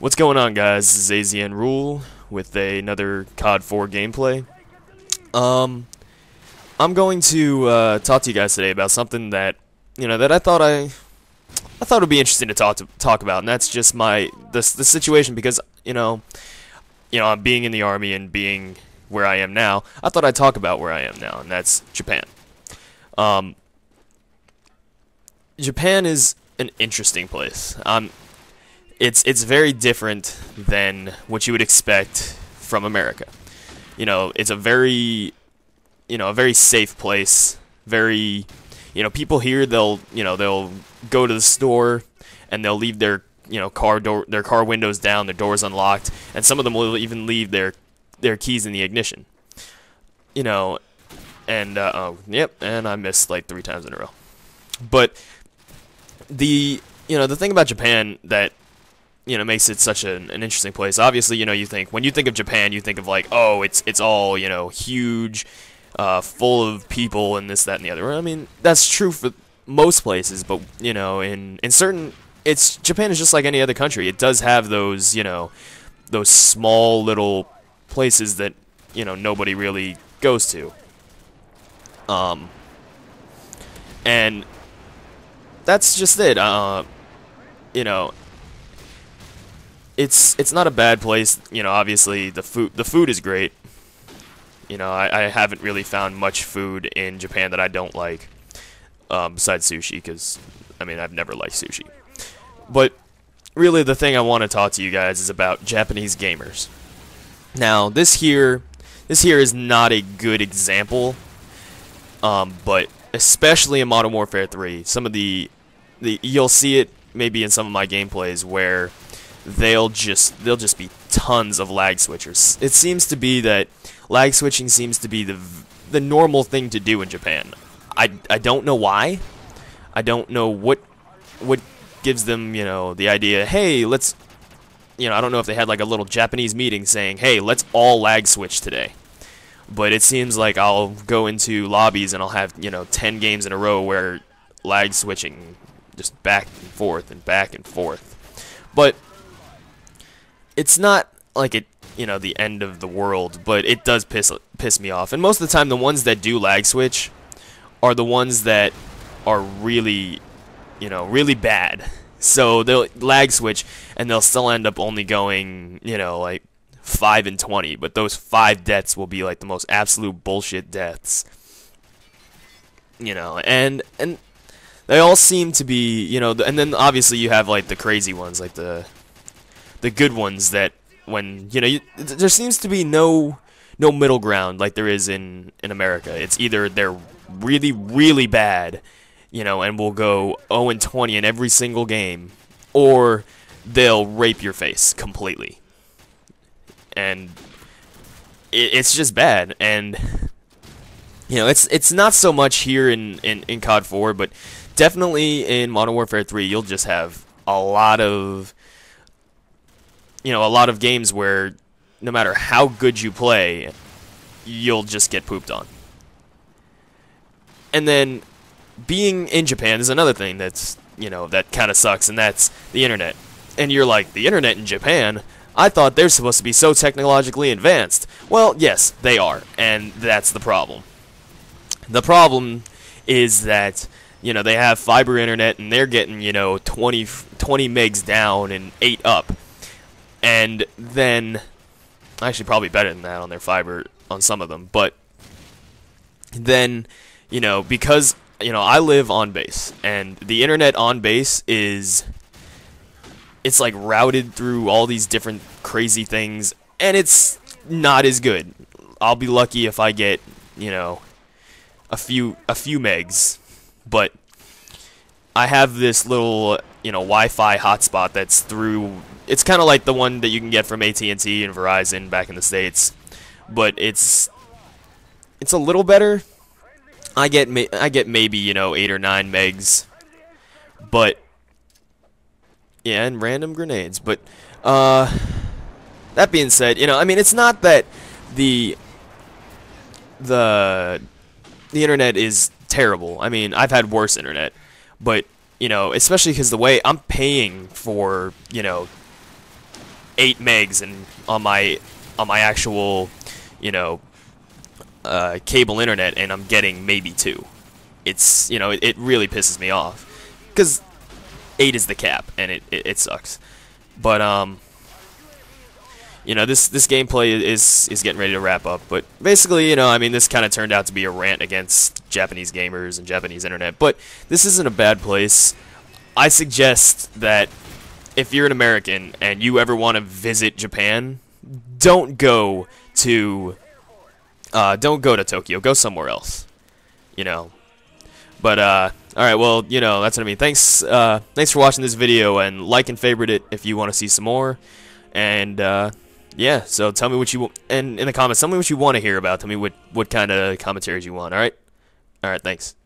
What's going on, guys? This is AZN Rule with another COD4 gameplay. I'm going to talk to you guys today about something that that I thought would be interesting to talk about, and that's just the situation because I'm being in the army and being where I am now. I thought I'd talk about where I am now, and that's Japan. Japan is an interesting place. It's very different than what you would expect from America. It's a very safe place. Very, people here they'll go to the store and they'll leave their car windows down, their doors unlocked, and some of them will even leave their keys in the ignition. And I missed like 3 times in a row. But the thing about Japan that makes it such an interesting place. Obviously, when you think of Japan, you think of like, oh, it's all, huge, full of people and this, that, and the other. I mean, that's true for most places, but, in certain, Japan is just like any other country. It does have those, those small little places that, nobody really goes to. And that's just it. It's not a bad place. Obviously the food is great. I haven't really found much food in Japan that I don't like, besides sushi, because I've never liked sushi. But really the thing I want to talk to you guys is about Japanese gamers. Now this here is not a good example, but especially in Modern Warfare 3, some of the you'll see it maybe in some of my gameplays where they'll just be tons of lag switchers. It seems to be that lag switching seems to be the normal thing to do in Japan. I don't know why. I don't know what gives them, the idea, hey, let's, I don't know if they had like a little Japanese meeting saying, hey, let's all lag switch today. But it seems like I'll go into lobbies and I'll have, 10 games in a row where lag switching just back and forth and back and forth. But it's not like the end of the world, but it does piss me off. And most of the time, the ones that do lag switch are the ones that are really, really bad. So they'll lag switch, and they'll still end up only going, like 5 and 20. But those 5 deaths will be like the most absolute bullshit deaths. And they all seem to be, and then obviously you have like the crazy ones, like the good ones that when there seems to be no middle ground like there is in America. It's either they're really, really bad, and will go 0 and 20 in every single game, or they'll rape your face completely. And it's just bad. And it's not so much here in COD4, but definitely in Modern Warfare 3 you'll just have a lot of games where no matter how good you play, you'll just get pooped on. And then being in Japan is another thing that's, that kind of sucks, and that's the internet. And you're like, the internet in Japan? I thought they're supposed to be so technologically advanced. Well, yes, they are, and that's the problem. The problem is that, they have fiber internet, and they're getting, 20 megs down and 8 up. And then, actually probably better than that on their fiber on some of them, but then, because, I live on base, and the internet on base it's like routed through all these different crazy things, and it's not as good. I'll be lucky if I get, a few megs, but I have this little, Wi-Fi hotspot that's through. It's kind of like the one that you can get from AT&T and Verizon back in the States, but it's a little better. I get maybe 8 or 9 megs, but yeah, and random grenades. But that being said, it's not that the internet is terrible. I've had worse internet, but especially because the way I'm paying for 8 megs and on my actual, you know, cable internet, and I'm getting maybe 2. It's, you know, it really pisses me off, because 8 is the cap, and it sucks. But you know, this gameplay is getting ready to wrap up. But basically, you know, I mean, this kind of turned out to be a rant against Japanese gamers and Japanese internet. But this isn't a bad place. I suggest that if you're an American and you ever want to visit Japan, don't go to Tokyo. Go somewhere else. You know. But all right, well, you know, that's what I mean. Thanks for watching this video, and like and favorite it if you want to see some more. And yeah, so tell me what you and in the comments, tell me what you want to hear about. Tell me what kind of commentaries you want. All right, thanks.